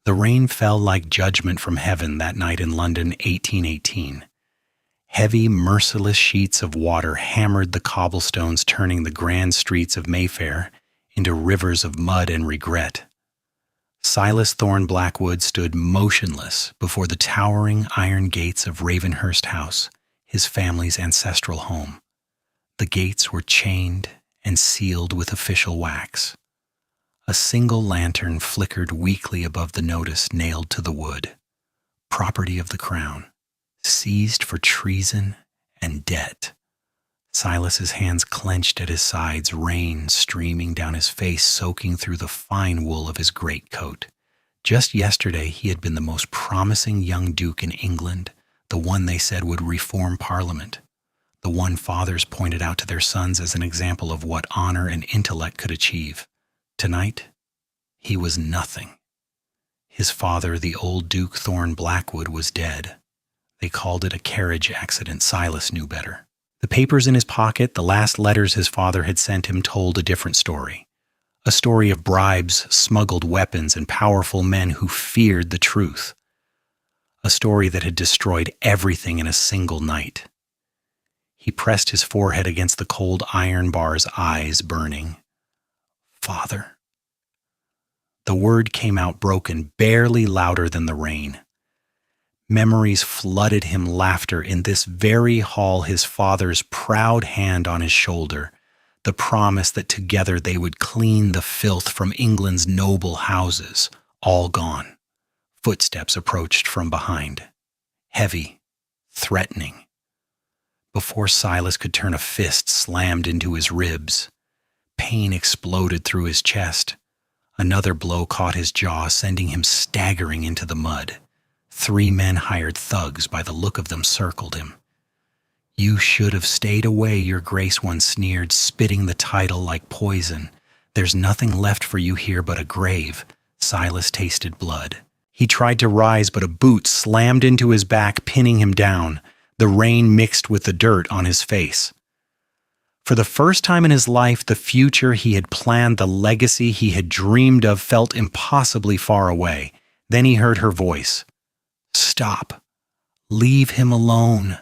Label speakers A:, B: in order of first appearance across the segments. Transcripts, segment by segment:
A: The rain fell like judgment from heaven that night in London, 1818. Heavy, merciless sheets of water hammered the cobblestones, turning the grand streets of Mayfair into rivers of mud and regret. Silas Thorne Blackwood stood motionless before the towering iron gates of Ravenhurst House, his family's ancestral home. The gates were chained and sealed with official wax. A single lantern flickered weakly above the notice nailed to the wood. Property of the Crown, seized for treason and debt. Silas's hands clenched at his sides, rain streaming down his face, soaking through the fine wool of his greatcoat. Just yesterday he had been the most promising young duke in England, the one they said would reform Parliament, the one fathers pointed out to their sons as an example of what honor and intellect could achieve. Tonight, he was nothing. His father, the old Duke Thorne Blackwood, was dead. They called it a carriage accident. Silas knew better. The papers in his pocket, the last letters his father had sent him, told a different story. A story of bribes, smuggled weapons, and powerful men who feared the truth. A story that had destroyed everything in a single night. He pressed his forehead against the cold iron bars, eyes burning. Father. The word came out broken, barely louder than the rain. Memories flooded him, laughter in this very hall, his father's proud hand on his shoulder, the promise that together they would clean the filth from England's noble houses, all gone. Footsteps approached from behind, heavy, threatening. Before Silas could turn, a fist slammed into his ribs. Pain exploded through his chest. Another blow caught his jaw, sending him staggering into the mud. 3 men, hired thugs by the look of them, circled him. "You should have stayed away," your grace once sneered, spitting the title like poison. "There's nothing left for you here but a grave." Silas tasted blood. He tried to rise, but a boot slammed into his back, pinning him down. The rain mixed with the dirt on his face. For the first time in his life, the future he had planned, the legacy he had dreamed of, felt impossibly far away. Then he heard her voice. "Stop. Leave him alone."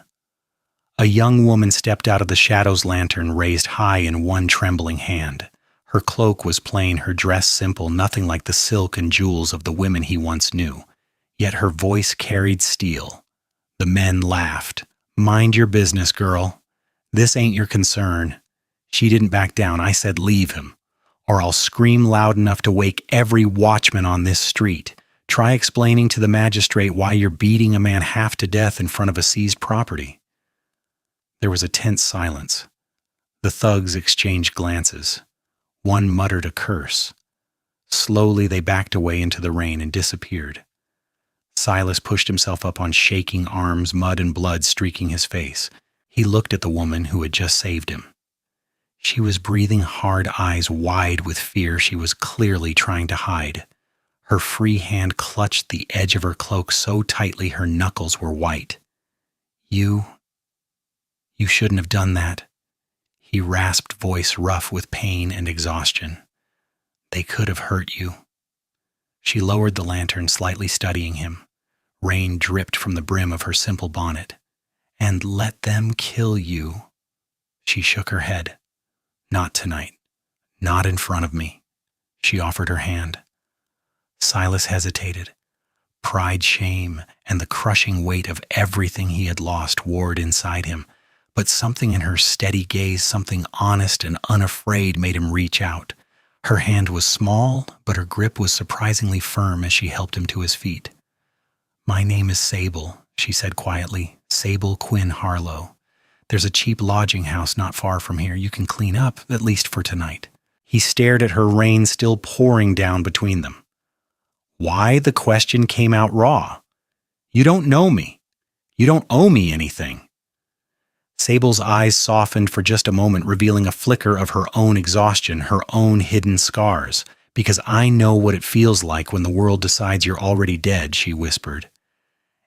A: A young woman stepped out of the shadow's lantern, raised high in one trembling hand. Her cloak was plain, her dress simple, nothing like the silk and jewels of the women he once knew. Yet her voice carried steel. The men laughed. "Mind your business, girl. This ain't your concern." She didn't back down. "I said leave him, or I'll scream loud enough to wake every watchman on this street. Try explaining to the magistrate why you're beating a man half to death in front of a seized property." There was a tense silence. The thugs exchanged glances. One muttered a curse. Slowly they backed away into the rain and disappeared. Silas pushed himself up on shaking arms, mud and blood streaking his face. He looked at the woman who had just saved him. She was breathing hard, eyes wide with fear she was clearly trying to hide. Her free hand clutched the edge of her cloak so tightly her knuckles were white. You shouldn't have done that." He rasped, voice rough with pain and exhaustion. "They could have hurt you." She lowered the lantern, slightly studying him. Rain dripped from the brim of her simple bonnet. "And let them kill you." She shook her head. "Not tonight. Not in front of me." She offered her hand. Silas hesitated. Pride, shame, and the crushing weight of everything he had lost warred inside him. But something in her steady gaze, something honest and unafraid, made him reach out. Her hand was small, but her grip was surprisingly firm as she helped him to his feet. "My name is Sable," she said quietly. "Sable Quinn Harlow. There's a cheap lodging house not far from here. You can clean up, at least for tonight." He stared at her, rain still pouring down between them. Why? The question came out raw. "You don't know me. You don't owe me anything." Sable's eyes softened for just a moment, revealing a flicker of her own exhaustion, her own hidden scars. "Because I know what it feels like when the world decides you're already dead," she whispered.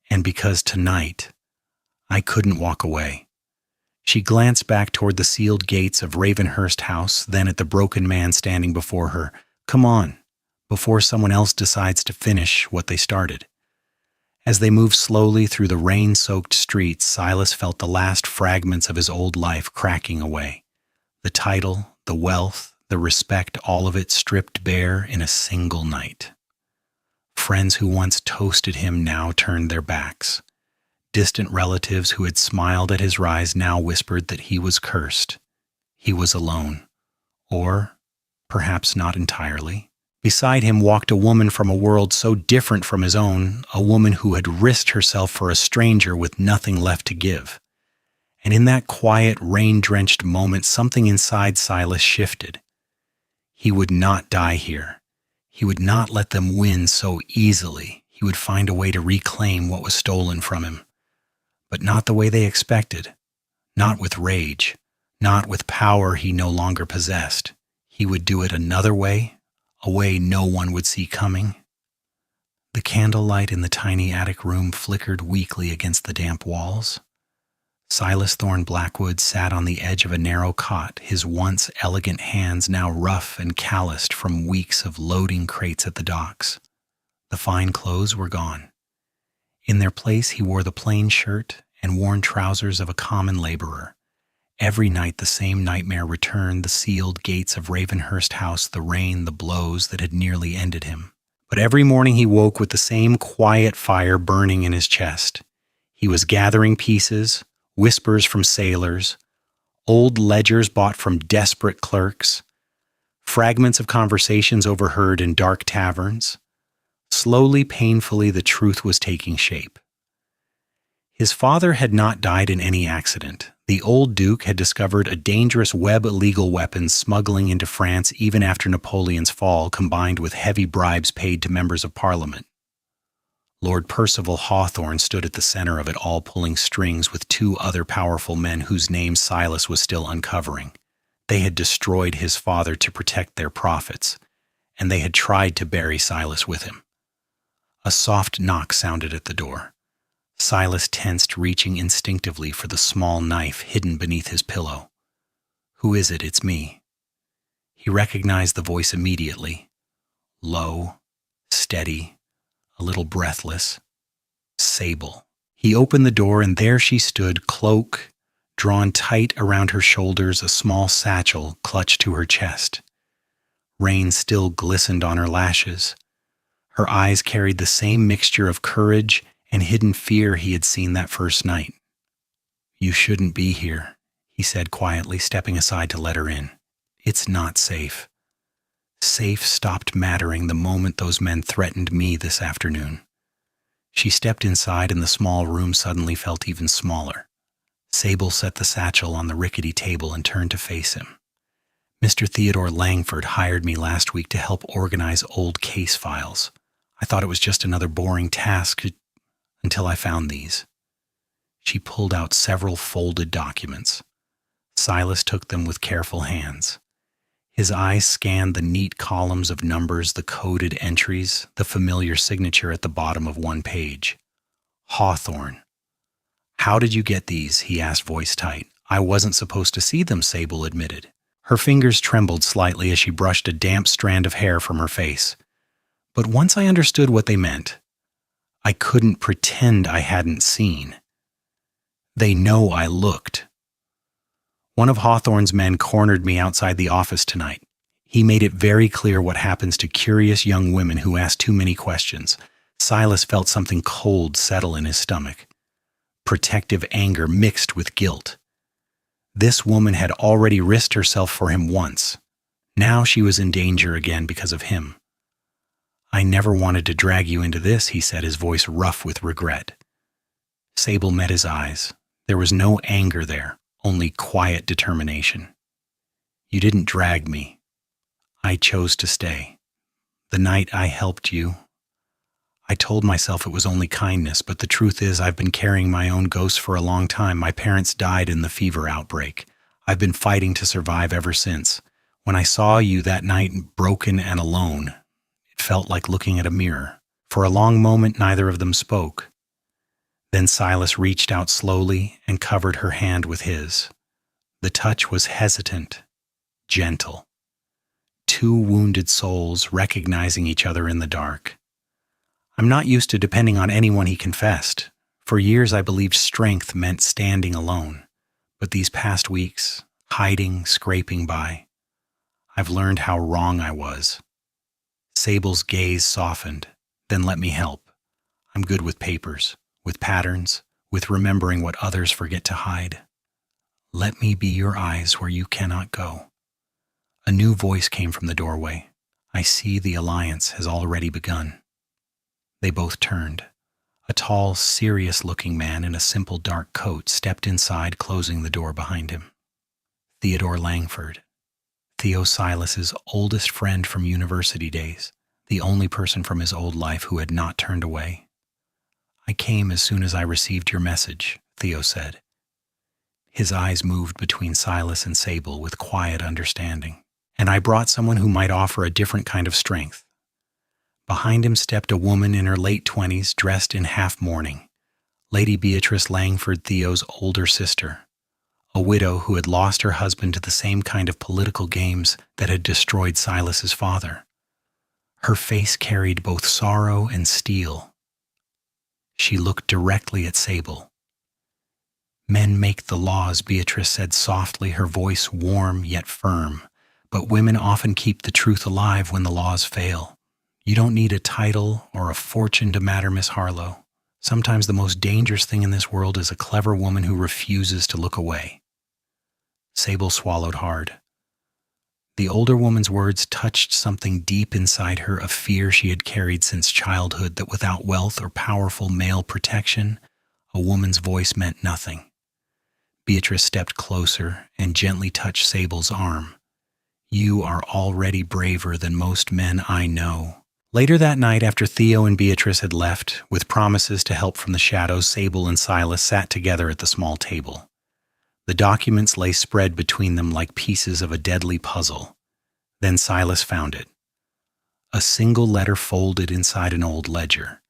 A: "And because tonight, I couldn't walk away." She glanced back toward the sealed gates of Ravenhurst House, then at the broken man standing before her. "Come on. before someone else decides to finish what they started. As they moved slowly through the rain-soaked streets, Silas felt the last fragments of his old life cracking away. The title, the wealth, the respect, all of it stripped bare in a single night. Friends who once toasted him now turned their backs. Distant relatives who had smiled at his rise now whispered that he was cursed. He was alone. Or perhaps not entirely. Beside him walked a woman from a world so different from his own, a woman who had risked herself for a stranger with nothing left to give. And in that quiet, rain-drenched moment, something inside Silas shifted. He would not die here. He would not let them win so easily. He would find a way to reclaim what was stolen from him. But not the way they expected. Not with rage. Not with power he no longer possessed. He would do it another way, a way no one would see coming. The candlelight in the tiny attic room flickered weakly against the damp walls. Silas Thorne Blackwood sat on the edge of a narrow cot, his once elegant hands now rough and calloused from weeks of loading crates at the docks. The fine clothes were gone. In their place he wore the plain shirt and worn trousers of a common laborer. Every night the same nightmare returned, the sealed gates of Ravenhurst House, the rain, the blows that had nearly ended him. But every morning he woke with the same quiet fire burning in his chest. He was gathering pieces, whispers from sailors, old ledgers bought from desperate clerks, fragments of conversations overheard in dark taverns. Slowly, painfully, the truth was taking shape. His father had not died in any accident. The old Duke had discovered a dangerous web of illegal weapons smuggling into France even after Napoleon's fall, combined with heavy bribes paid to members of Parliament. Lord Percival Hawthorne stood at the center of it all, pulling strings with two other powerful men whose names Silas was still uncovering. They had destroyed his father to protect their profits, and they had tried to bury Silas with him. A soft knock sounded at the door. Silas tensed, reaching instinctively for the small knife hidden beneath his pillow. "Who is it? It's me." He recognized the voice immediately. Low, steady, a little breathless. Sable. He opened the door, and there she stood, cloak drawn tight around her shoulders, a small satchel clutched to her chest. Rain still glistened on her lashes. Her eyes carried the same mixture of courage and hidden fear he had seen that first night. "You shouldn't be here," he said quietly, stepping aside to let her in. "It's not safe." Safe stopped mattering the moment those men threatened me this afternoon. She stepped inside, and the small room suddenly felt even smaller. Sable set the satchel on the rickety table and turned to face him. "Mr. Theodore Langford hired me last week to help organize old case files. I thought it was just another boring task until I found these." She pulled out several folded documents. Silas took them with careful hands. His eyes scanned the neat columns of numbers, the coded entries, the familiar signature at the bottom of one page. "Hawthorne." "How did you get these?" he asked, voice tight. "I wasn't supposed to see them," Sable admitted. Her fingers trembled slightly as she brushed a damp strand of hair from her face. "But once I understood what they meant, I couldn't pretend I hadn't seen. They know I looked." "One of Hawthorne's men cornered me outside the office tonight. He made it very clear what happens to curious young women who ask too many questions." Silas felt something cold settle in his stomach. Protective anger mixed with guilt. This woman had already risked herself for him once. Now she was in danger again because of him. "I never wanted to drag you into this," he said, his voice rough with regret. Sable met his eyes. There was no anger there, only quiet determination. "You didn't drag me. I chose to stay. The night I helped you, I told myself it was only kindness, but the truth is I've been carrying my own ghost for a long time. My parents died in the fever outbreak. I've been fighting to survive ever since. When I saw you that night, broken and alone, it felt like looking at a mirror." For a long moment, neither of them spoke. Then Silas reached out slowly and covered her hand with his. The touch was hesitant, gentle. two wounded souls recognizing each other in the dark. I'm not used to depending on anyone, he confessed. For years I believed strength meant standing alone. But these past weeks, hiding, scraping by, I've learned how wrong I was. Sable's gaze softened. Then let me help. I'm good with papers, with patterns, with remembering what others forget to hide. Let me be your eyes where you cannot go. A new voice came from the doorway. I see the alliance has already begun. They both turned. A tall, serious-looking man in a simple dark coat stepped inside, closing the door behind him. Theodore Langford, Theo Silas's oldest friend from university days, the only person from his old life who had not turned away. I came as soon as I received your message, Theo said. His eyes moved between Silas and Sable with quiet understanding. And I brought someone who might offer a different kind of strength. Behind him stepped a woman in her late 20s dressed in half-mourning, Lady Beatrice Langford, Theo's older sister, a widow who had lost her husband to the same kind of political games that had destroyed Silas's father. Her face carried both sorrow and steel. She looked directly at Sable. Men make the laws, Beatrice said softly, her voice warm yet firm. But women often keep the truth alive when the laws fail. You don't need a title or a fortune to matter, Miss Harlow. Sometimes the most dangerous thing in this world is a clever woman who refuses to look away. Sable swallowed hard. The older woman's words touched something deep inside her, a fear she had carried since childhood that without wealth or powerful male protection, a woman's voice meant nothing. Beatrice stepped closer and gently touched Sable's arm. You are already braver than most men I know. Later that night, after Theo and Beatrice had left, with promises to help from the shadows, Sable and Silas sat together at the small table. The documents lay spread between them like pieces of a deadly puzzle. Then Silas found it. A single letter folded inside an old ledger.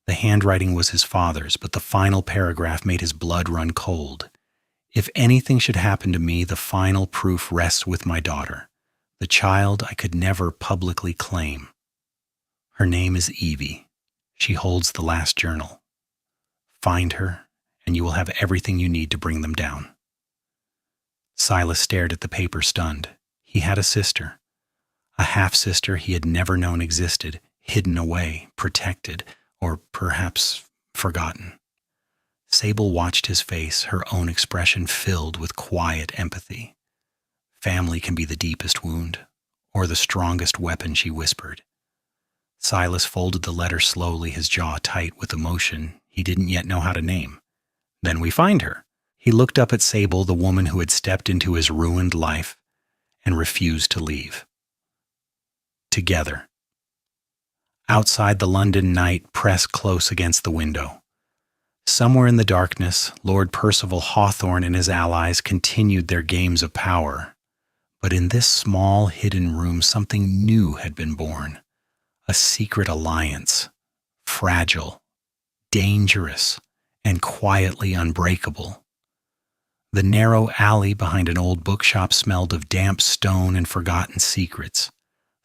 A: The handwriting was his father's, but the final paragraph made his blood run cold. If anything should happen to me, the final proof rests with my daughter. The child I could never publicly claim. Her name is Evie. She holds the last journal. Find her, and you will have everything you need to bring them down. Silas stared at the paper, stunned. He had a sister. A half-sister he had never known existed, hidden away, protected, or perhaps forgotten. Sable watched his face, her own expression filled with quiet empathy. Family can be the deepest wound, or the strongest weapon, she whispered. Silas folded the letter slowly, his jaw tight with emotion he didn't yet know how to name. Then we find her. He looked up at Sable, the woman who had stepped into his ruined life and refused to leave. Together. Outside, the London night pressed close against the window. Somewhere in the darkness, Lord Percival Hawthorne and his allies continued their games of power. But in this small, hidden room, something new had been born. A secret alliance, fragile, dangerous, and quietly unbreakable. The narrow alley behind an old bookshop smelled of damp stone and forgotten secrets.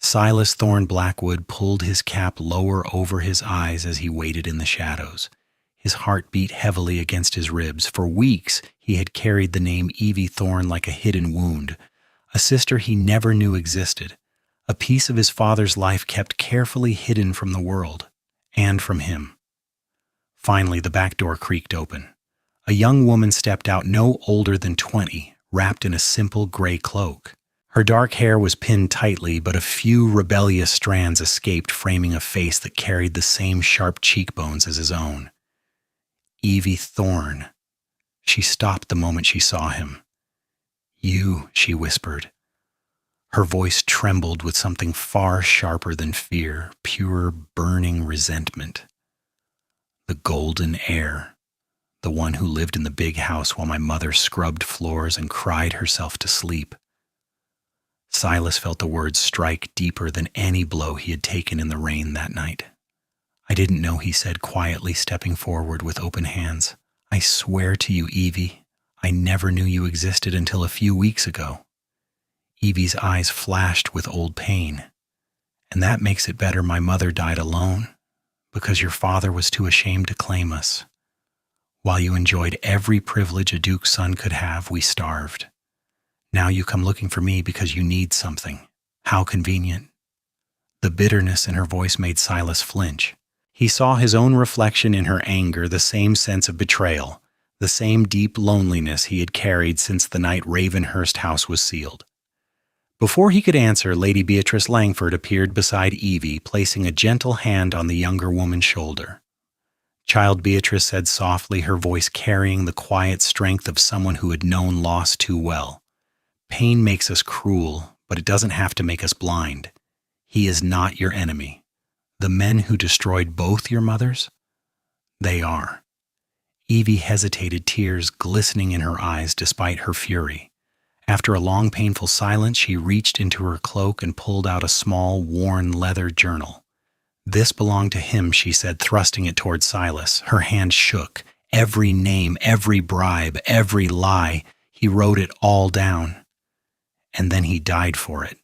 A: Silas Thorne Blackwood pulled his cap lower over his eyes as he waited in the shadows. His heart beat heavily against his ribs. For weeks, he had carried the name Evie Thorne like a hidden wound, a sister he never knew existed, a piece of his father's life kept carefully hidden from the world, and from him. Finally, the back door creaked open. A young woman stepped out, no older than 20, wrapped in a simple gray cloak. Her dark hair was pinned tightly, but a few rebellious strands escaped, framing a face that carried the same sharp cheekbones as his own. Evie Thorne. She stopped the moment she saw him. You, she whispered. Her voice trembled with something far sharper than fear, pure, burning resentment. The golden heir, the one who lived in the big house while my mother scrubbed floors and cried herself to sleep. Silas felt the words strike deeper than any blow he had taken in the rain that night. I didn't know, he said quietly, stepping forward with open hands. I swear to you, Evie, I never knew you existed until a few weeks ago. Evie's eyes flashed with old pain. And that makes it better my mother died alone, because your father was too ashamed to claim us. While you enjoyed every privilege a duke's son could have, we starved. Now you come looking for me because you need something. How convenient. The bitterness in her voice made Silas flinch. He saw his own reflection in her anger, the same sense of betrayal, the same deep loneliness he had carried since the night Ravenhurst House was sealed. Before he could answer, Lady Beatrice Langford appeared beside Evie, placing a gentle hand on the younger woman's shoulder. Child Beatrice said softly, her voice carrying the quiet strength of someone who had known loss too well. Pain makes us cruel, but it doesn't have to make us blind. He is not your enemy. The men who destroyed both your mothers? They are. Evie hesitated, tears glistening in her eyes despite her fury. After a long, painful silence, she reached into her cloak and pulled out a small, worn leather journal. This belonged to him, she said, thrusting it toward Silas. Her hand shook. Every name, every bribe, every lie, he wrote it all down. And then he died for it.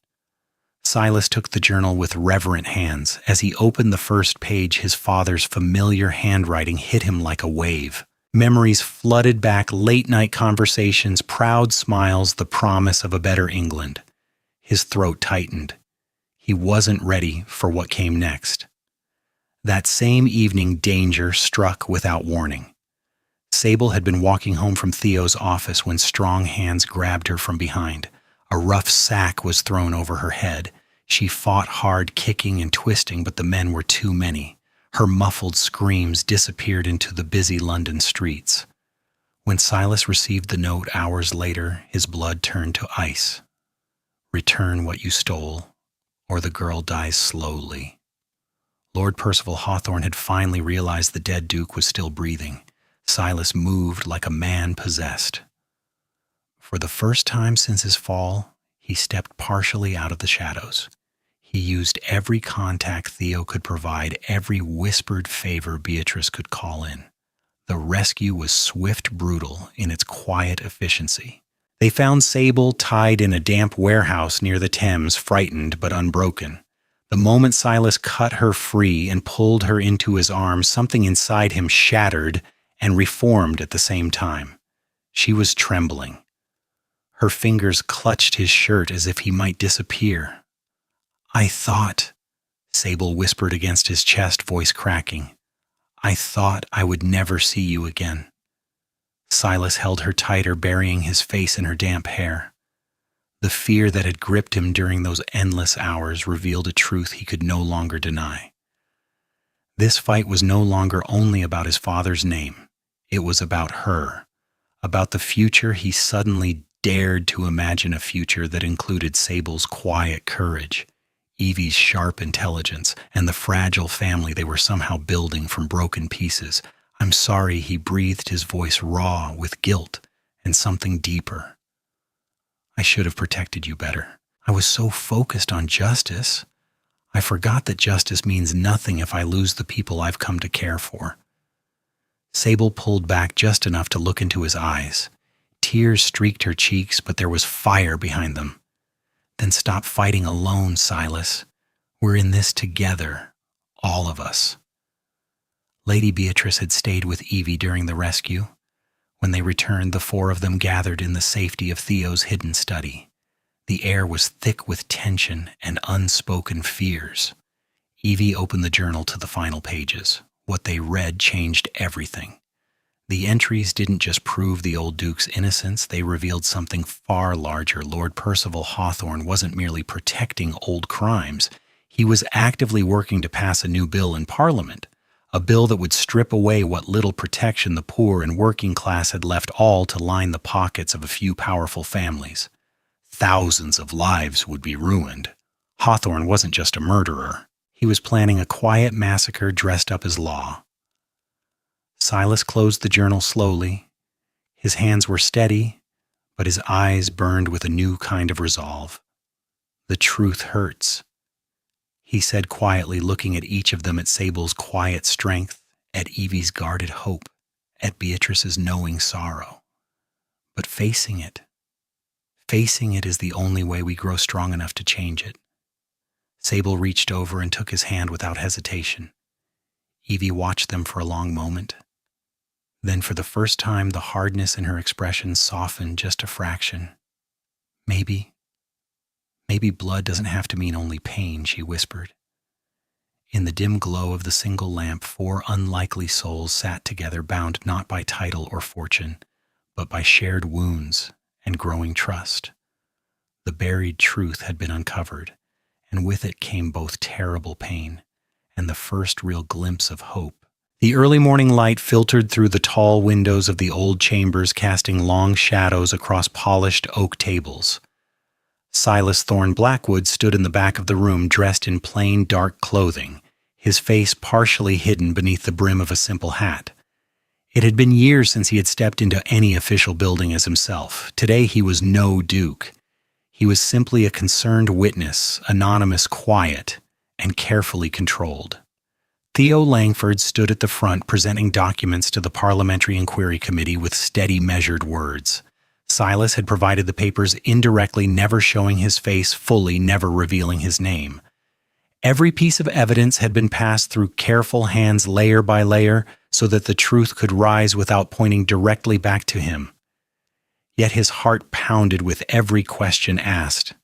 A: Silas took the journal with reverent hands. As he opened the first page, his father's familiar handwriting hit him like a wave. Memories flooded back, late-night conversations, proud smiles, the promise of a better England. His throat tightened. He wasn't ready for what came next. That same evening, danger struck without warning. Sable had been walking home from Theo's office when strong hands grabbed her from behind. A rough sack was thrown over her head. She fought hard, kicking and twisting, but the men were too many. Her muffled screams disappeared into the busy London streets. When Silas received the note hours later, his blood turned to ice. Return what you stole, or the girl dies slowly. Lord Percival Hawthorne had finally realized the dead Duke was still breathing. Silas moved like a man possessed. For the first time since his fall, he stepped partially out of the shadows. He used every contact Theo could provide, every whispered favor Beatrice could call in. The rescue was swift, brutal in its quiet efficiency. They found Sable tied in a damp warehouse near the Thames, frightened but unbroken. The moment Silas cut her free and pulled her into his arms, something inside him shattered and reformed at the same time. She was trembling. Her fingers clutched his shirt as if he might disappear. I thought, Sable whispered against his chest, voice cracking. I thought I would never see you again. Silas held her tighter, burying his face in her damp hair. The fear that had gripped him during those endless hours revealed a truth he could no longer deny. This fight was no longer only about his father's name. It was about her, about the future he suddenly dared to imagine, a future that included Sable's quiet courage, Evie's sharp intelligence, and the fragile family they were somehow building from broken pieces. I'm sorry, he breathed, his voice raw with guilt and something deeper. I should have protected you better. I was so focused on justice. I forgot that justice means nothing if I lose the people I've come to care for. Sable pulled back just enough to look into his eyes. Tears streaked her cheeks, but there was fire behind them. Then stop fighting alone, Silas. We're in this together, all of us. Lady Beatrice had stayed with Evie during the rescue. When they returned, the four of them gathered in the safety of Theo's hidden study. The air was thick with tension and unspoken fears. Evie opened the journal to the final pages. What they read changed everything. The entries didn't just prove the old Duke's innocence, they revealed something far larger. Lord Percival Hawthorne wasn't merely protecting old crimes. He was actively working to pass a new bill in Parliament, a bill that would strip away what little protection the poor and working class had left, all to line the pockets of a few powerful families. Thousands of lives would be ruined. Hawthorne wasn't just a murderer. He was planning a quiet massacre dressed up as law. Silas closed the journal slowly. His hands were steady, but his eyes burned with a new kind of resolve. The truth hurts, he said quietly, looking at each of them, at Sable's quiet strength, at Evie's guarded hope, at Beatrice's knowing sorrow. But facing it Facing it is the only way we grow strong enough to change it. Sable reached over and took his hand without hesitation. Evie watched them for a long moment. Then for the first time, the hardness in her expression softened just a fraction. Maybe blood doesn't have to mean only pain, she whispered. In the dim glow of the single lamp, 4 unlikely souls sat together, bound not by title or fortune, but by shared wounds and growing trust. The buried truth had been uncovered, and with it came both terrible pain and the first real glimpse of hope. The early morning light filtered through the tall windows of the old chambers, casting long shadows across polished oak tables. Silas Thorne Blackwood stood in the back of the room, dressed in plain, dark clothing, his face partially hidden beneath the brim of a simple hat. It had been years since he had stepped into any official building as himself. Today he was no duke. He was simply a concerned witness, anonymous, quiet, and carefully controlled. Theo Langford stood at the front, presenting documents to the Parliamentary Inquiry Committee with steady, measured words. Silas had provided the papers indirectly, never showing his face fully, never revealing his name. Every piece of evidence had been passed through careful hands, layer by layer, so that the truth could rise without pointing directly back to him. Yet his heart pounded with every question asked.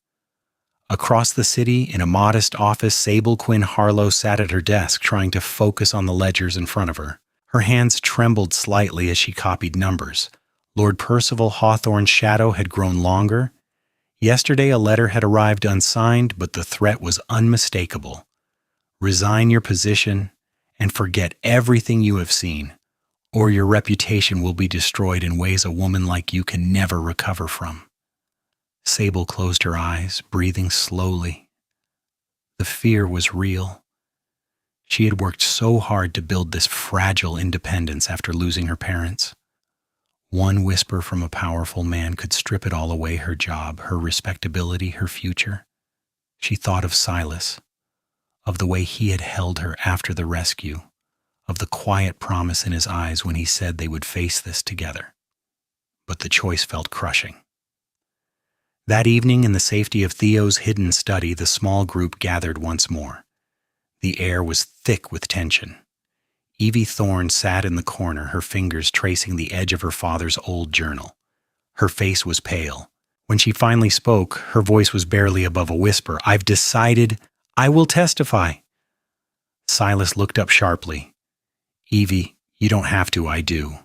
A: Across the city, in a modest office, Sable Quinn Harlow sat at her desk, trying to focus on the ledgers in front of her. Her hands trembled slightly as she copied numbers. Lord Percival Hawthorne's shadow had grown longer. Yesterday a letter had arrived unsigned, but the threat was unmistakable. Resign your position and forget everything you have seen, or your reputation will be destroyed in ways a woman like you can never recover from. Sable closed her eyes, breathing slowly. The fear was real. She had worked so hard to build this fragile independence after losing her parents. One whisper from a powerful man could strip it all away: her job, her respectability, her future. She thought of Silas, of the way he had held her after the rescue, of the quiet promise in his eyes when he said they would face this together. But the choice felt crushing. That evening, in the safety of Theo's hidden study, the small group gathered once more. The air was thick with tension. Evie Thorne sat in the corner, her fingers tracing the edge of her father's old journal. Her face was pale. When she finally spoke, her voice was barely above a whisper. "I've decided I will testify." Silas looked up sharply. "Evie, you don't have to, I do."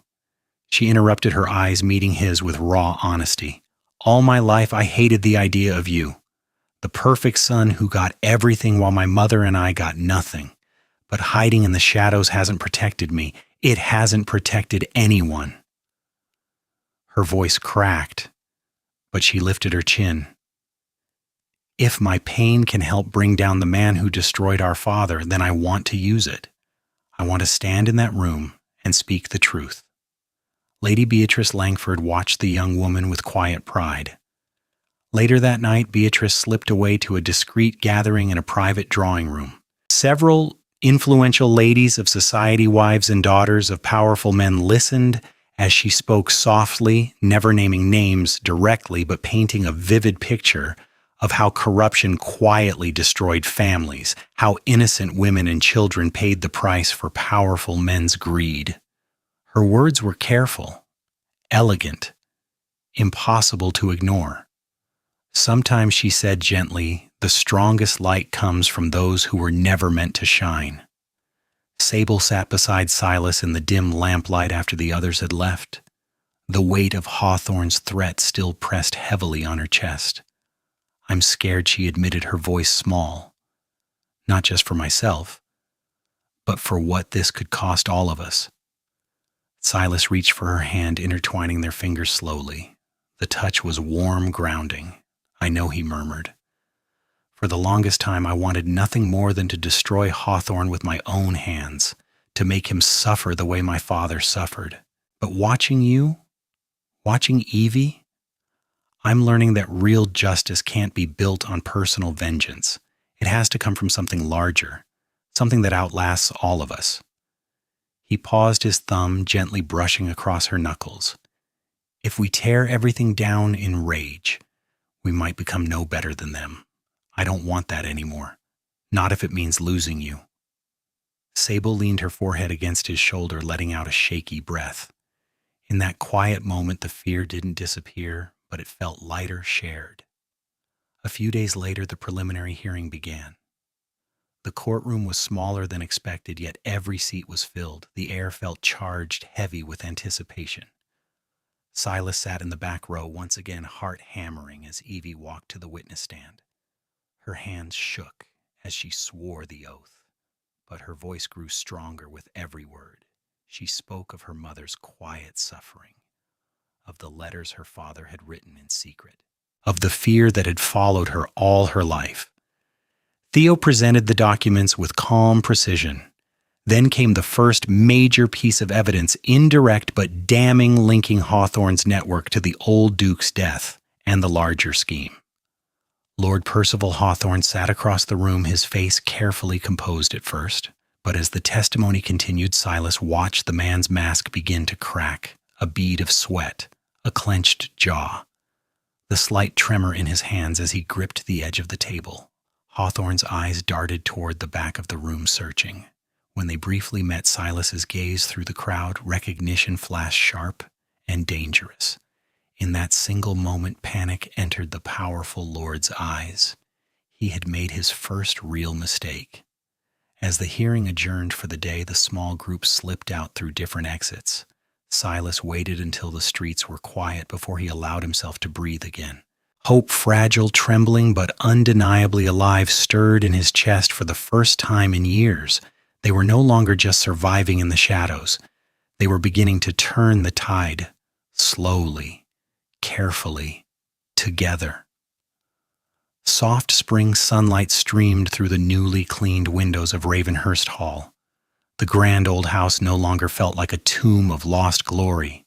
A: She interrupted, her eyes meeting his with raw honesty. "All my life I hated the idea of you. The perfect son who got everything while my mother and I got nothing. But hiding in the shadows hasn't protected me. It hasn't protected anyone." Her voice cracked, but she lifted her chin. "If my pain can help bring down the man who destroyed our father, then I want to use it. I want to stand in that room and speak the truth." Lady Beatrice Langford watched the young woman with quiet pride. Later that night, Beatrice slipped away to a discreet gathering in a private drawing room. Several influential ladies of society, wives and daughters of powerful men, listened as she spoke softly, never naming names directly, but painting a vivid picture of how corruption quietly destroyed families, how innocent women and children paid the price for powerful men's greed. Her words were careful, elegant, impossible to ignore. Sometimes she said gently, "The strongest light comes from those who were never meant to shine." Sable sat beside Silas in the dim lamplight after the others had left. The weight of Hawthorne's threat still pressed heavily on her chest. "I'm scared," she admitted, her voice small. "Not just for myself, but for what this could cost all of us." Silas reached for her hand, intertwining their fingers slowly. The touch was warm, grounding. "I know," he murmured. "For the longest time I wanted nothing more than to destroy Hawthorne with my own hands, to make him suffer the way my father suffered. But watching you, watching Evie, I'm learning that real justice can't be built on personal vengeance. It has to come from something larger, something that outlasts all of us." He paused, his thumb gently brushing across her knuckles. "If we tear everything down in rage, We might become no better than them. I don't want that anymore. Not if it means losing you. Sable leaned her forehead against his shoulder, letting out a shaky breath. In that quiet moment, the fear didn't disappear, but it felt lighter shared. A few days later, the preliminary hearing began. The courtroom was smaller than expected, yet every seat was filled. The air felt charged, heavy with anticipation. Silas sat in the back row, once again heart hammering as Evie walked to the witness stand. Her hands shook as she swore the oath, but her voice grew stronger with every word. She spoke of her mother's quiet suffering, of the letters her father had written in secret, of the fear that had followed her all her life. Theo presented the documents with calm precision. Then came the first major piece of evidence, indirect but damning, linking Hawthorne's network to the old Duke's death and the larger scheme. Lord Percival Hawthorne sat across the room, his face carefully composed at first, but as the testimony continued, Silas watched the man's mask begin to crack, a bead of sweat, a clenched jaw, the slight tremor in his hands as he gripped the edge of the table. Hawthorne's eyes darted toward the back of the room, searching. When they briefly met Silas's gaze through the crowd, recognition flashed sharp and dangerous. In that single moment, panic entered the powerful Lord's eyes. He had made his first real mistake. As the hearing adjourned for the day, the small group slipped out through different exits. Silas waited until the streets were quiet before he allowed himself to breathe again. Hope, fragile, trembling, but undeniably alive, stirred in his chest for the first time in years. They were no longer just surviving in the shadows. They were beginning to turn the tide, slowly, carefully, together. Soft spring sunlight streamed through the newly cleaned windows of Ravenhurst Hall. The grand old house no longer felt like a tomb of lost glory.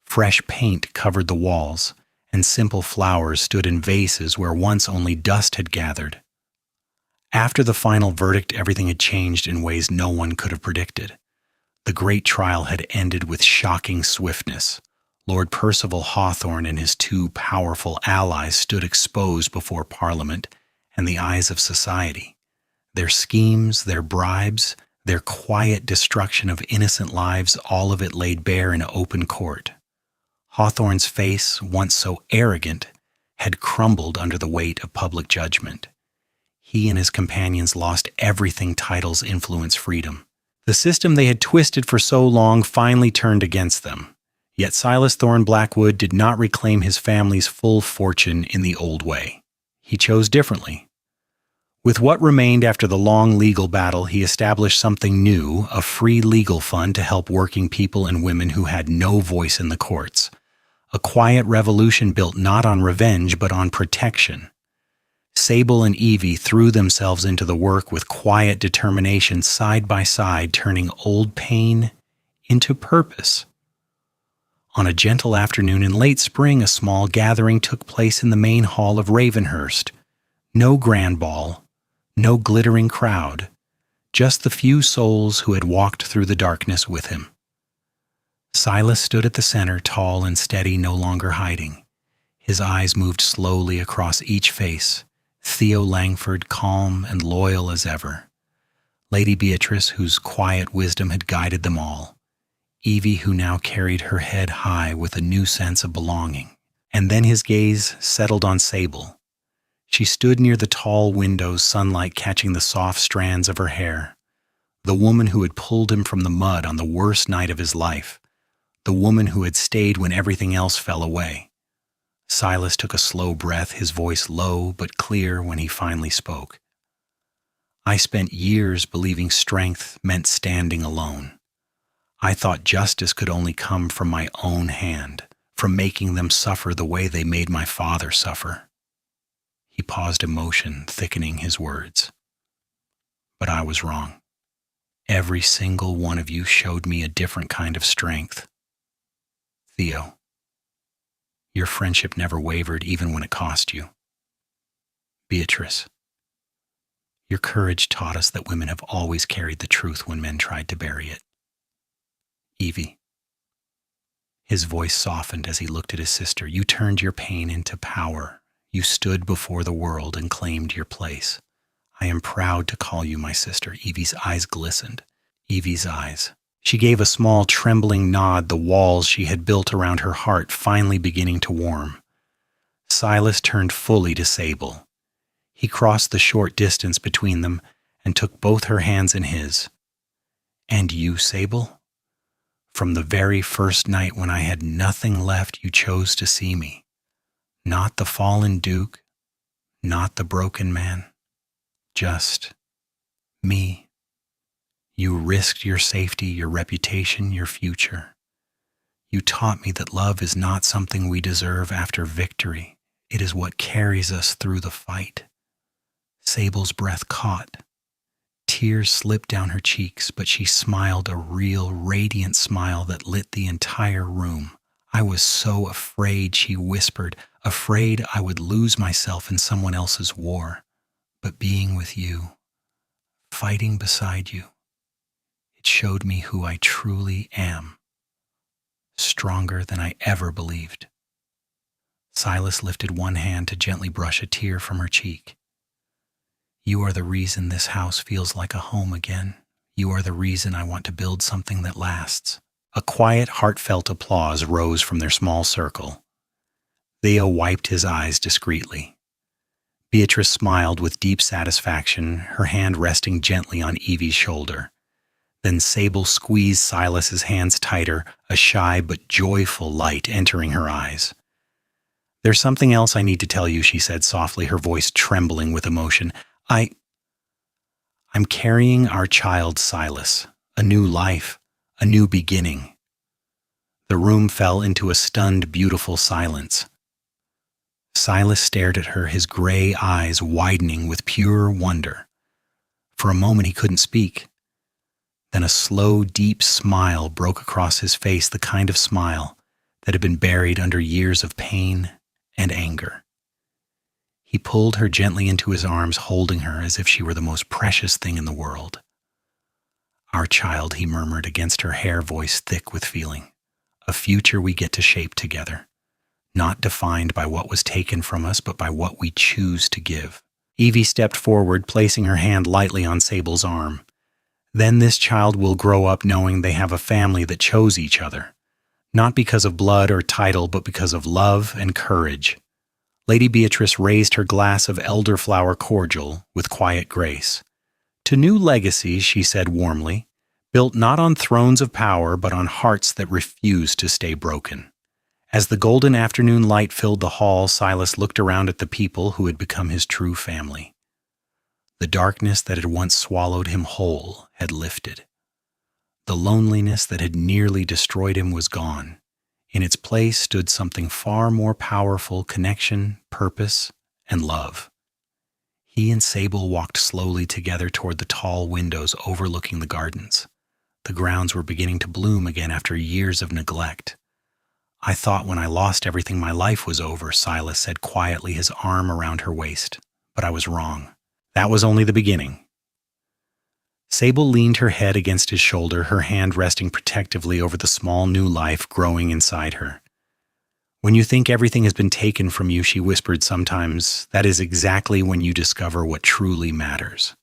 A: Fresh paint covered the walls, and simple flowers stood in vases where once only dust had gathered. After the final verdict, everything had changed in ways no one could have predicted. The great trial had ended with shocking swiftness. Lord Percival Hawthorne and his two powerful allies stood exposed before Parliament and the eyes of society. Their schemes, their bribes, their quiet destruction of innocent lives, all of it laid bare in open court. Hawthorne's face, once so arrogant, had crumbled under the weight of public judgment. He and his companions lost everything: titles, influence, freedom. The system they had twisted for so long finally turned against them. Yet Silas Thorne Blackwood did not reclaim his family's full fortune in the old way. He chose differently. With what remained after the long legal battle, he established something new, a free legal fund to help working people and women who had no voice in the courts. A quiet revolution built not on revenge but on protection. Sable and Evie threw themselves into the work with quiet determination, side by side, turning old pain into purpose. On a gentle afternoon in late spring, a small gathering took place in the main hall of Ravenhurst. No grand ball, no glittering crowd, just the few souls who had walked through the darkness with him. Silas stood at the center, tall and steady, no longer hiding. His eyes moved slowly across each face. Theo Langford, calm and loyal as ever. Lady Beatrice, whose quiet wisdom had guided them all. Evie, who now carried her head high with a new sense of belonging. And then his gaze settled on Sable. She stood near the tall windows, sunlight catching the soft strands of her hair. The woman who had pulled him from the mud on the worst night of his life. The woman who had stayed when everything else fell away. Silas took a slow breath, his voice low but clear when he finally spoke. I spent years believing strength meant standing alone. I thought justice could only come from my own hand, from making them suffer the way they made my father suffer. He paused, emotion thickening his words. But I was wrong. Every single one of you showed me a different kind of strength. Theo, your friendship never wavered even when it cost you. Beatrice, your courage taught us that women have always carried the truth when men tried to bury it. Evie. His voice softened as he looked at his sister. You turned your pain into power, You stood before the world and claimed your place. I am proud to call you my sister." Evie's eyes glistened. Evie's eyes. She gave a small, trembling nod, the walls she had built around her heart finally beginning to warm. Silas turned fully to Sable. He crossed the short distance between them and took both her hands in his. "And you, Sable? From the very first night when I had nothing left, you chose to see me. Not the fallen duke, not the broken man, just me. You risked your safety, your reputation, your future. You taught me that love is not something we deserve after victory. It is what carries us through the fight." Sable's breath caught. Tears slipped down her cheeks, but she smiled a real, radiant smile that lit the entire room. "I was so afraid," she whispered, "afraid I would lose myself in someone else's war. But being with you, fighting beside you, it showed me who I truly am, stronger than I ever believed." Silas lifted one hand to gently brush a tear from her cheek. "You are the reason this house feels like a home again. You are the reason I want to build something that lasts." A quiet, heartfelt applause rose from their small circle. Theo wiped his eyes discreetly. Beatrice smiled with deep satisfaction, her hand resting gently on Evie's shoulder. Then Sable squeezed Silas's hands tighter, a shy but joyful light entering her eyes. "There's something else I need to tell you," she said softly, her voice trembling with emotion. I'm carrying our child Silas, a new life, a new beginning." The room fell into a stunned, beautiful silence. Silas stared at her, his gray eyes widening with pure wonder. For a moment he couldn't speak. Then a slow, deep smile broke across his face, the kind of smile that had been buried under years of pain and anger. He pulled her gently into his arms, holding her as if she were the most precious thing in the world. "Our child," he murmured against her hair, voice thick with feeling. "A future we get to shape together, not defined by what was taken from us, but by what we choose to give." Evie stepped forward, placing her hand lightly on Sable's arm. "Then this child will grow up knowing they have a family that chose each other, not because of blood or title, but because of love and courage." Lady Beatrice raised her glass of elderflower cordial with quiet grace. "To new legacies," she said warmly, "built not on thrones of power, but on hearts that refuse to stay broken." As the golden afternoon light filled the hall, Silas looked around at the people who had become his true family. The darkness that had once swallowed him whole had lifted. The loneliness that had nearly destroyed him was gone. In its place stood something far more powerful: connection, purpose, and love. He and Sable walked slowly together toward the tall windows overlooking the gardens. The grounds were beginning to bloom again after years of neglect. "I thought when I lost everything my life was over," Silas said quietly, his arm around her waist. "But I was wrong. That was only the beginning." Sable leaned her head against his shoulder, her hand resting protectively over the small new life growing inside her. "When you think everything has been taken from you," she whispered sometimes, "that is exactly when you discover what truly matters."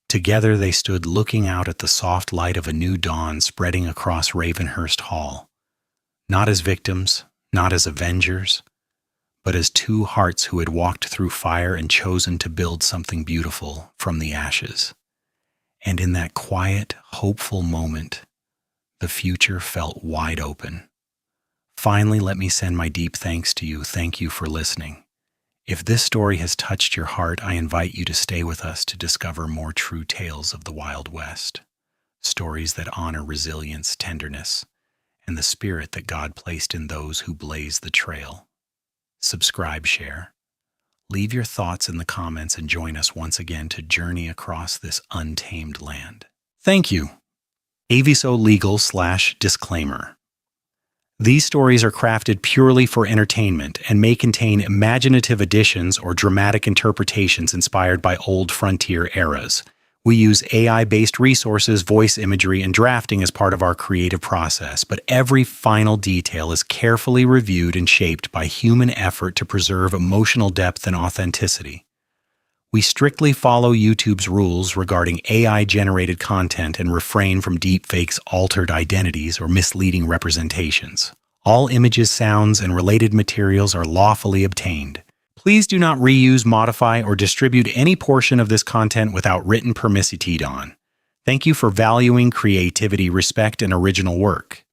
A: Together they stood looking out at the soft light of a new dawn spreading across Ravenhurst Hall. Not as victims, not as avengers, but as two hearts who had walked through fire and chosen to build something beautiful from the ashes. And in that quiet, hopeful moment, the future felt wide open. Finally, let me send my deep thanks to you. Thank you for listening. If this story has touched your heart, I invite you to stay with us to discover more true tales of the Wild West. Stories that honor resilience, tenderness, and the spirit that God placed in those who blaze the trail. Subscribe, share. Leave your thoughts in the comments and join us once again to journey across this untamed land. Thank you. Aviso Legal/Disclaimer. These stories are crafted purely for entertainment and may contain imaginative additions or dramatic interpretations inspired by old frontier eras. We use AI-based resources, voice imagery, and drafting as part of our creative process, but every final detail is carefully reviewed and shaped by human effort to preserve emotional depth and authenticity. We strictly follow YouTube's rules regarding AI-generated content and refrain from deepfakes, altered identities, or misleading representations. All images, sounds, and related materials are lawfully obtained. Please do not reuse, modify, or distribute any portion of this content without written permission. Thank you for valuing creativity, respect, and original work.